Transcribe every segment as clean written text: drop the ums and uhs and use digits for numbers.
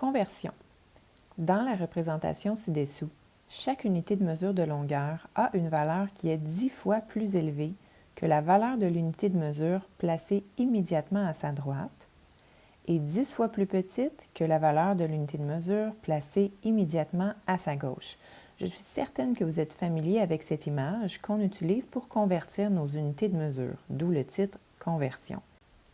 Conversion. Dans la représentation ci-dessous, chaque unité de mesure de longueur a une valeur qui est 10 fois plus élevée que la valeur de l'unité de mesure placée immédiatement à sa droite et 10 fois plus petite que la valeur de l'unité de mesure placée immédiatement à sa gauche. Je suis certaine que vous êtes familier avec cette image qu'on utilise pour convertir nos unités de mesure, d'où le titre « Conversion ».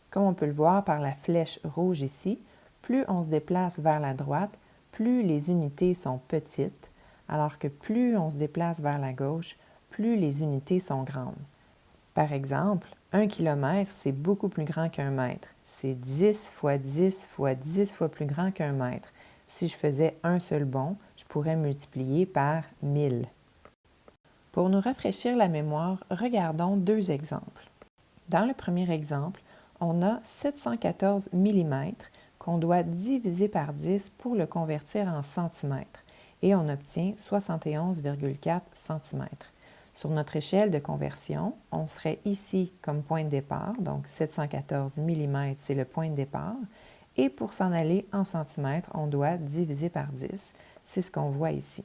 Comme on peut le voir par la flèche rouge ici, plus on se déplace vers la droite, plus les unités sont petites, alors que plus on se déplace vers la gauche, plus les unités sont grandes. Par exemple, 1 km, c'est beaucoup plus grand qu'un mètre. C'est 10 fois 10 fois 10 fois plus grand qu'un mètre. Si je faisais un seul bond, je pourrais multiplier par 1000. Pour nous rafraîchir la mémoire, regardons deux exemples. Dans le premier exemple, on a 714 mm qu'on doit diviser par 10 pour le convertir en centimètres et on obtient 71,4 cm. Sur notre échelle de conversion, on serait ici comme point de départ, donc 714 mm, c'est le point de départ, et pour s'en aller en centimètres, on doit diviser par 10. C'est ce qu'on voit ici.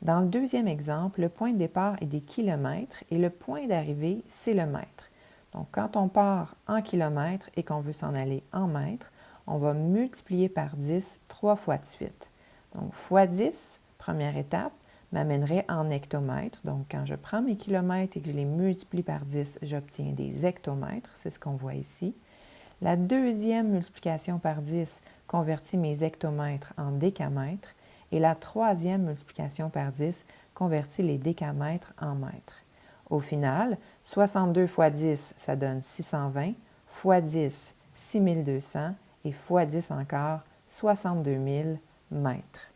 Dans le deuxième exemple, le point de départ est des kilomètres et le point d'arrivée, c'est le mètre. Donc, quand on part en kilomètres et qu'on veut s'en aller en mètres, on va multiplier par 10 3 fois de suite. Donc, fois 10, première étape, m'amènerait en hectomètres. Donc, quand je prends mes kilomètres et que je les multiplie par 10, j'obtiens des hectomètres. C'est ce qu'on voit ici. La deuxième multiplication par 10 convertit mes hectomètres en décamètres. Et la troisième multiplication par 10 convertit les décamètres en mètres. Au final, 62 fois 10, ça donne 620, fois 10, 6200, et fois 10 encore, 62 000 mètres.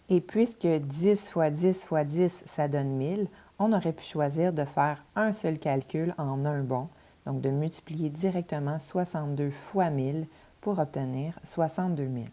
Et puisque 10 fois 10 fois 10, ça donne 1000, on aurait pu choisir de faire un seul calcul en un bond, donc de multiplier directement 62 fois 1000 pour obtenir 62 000.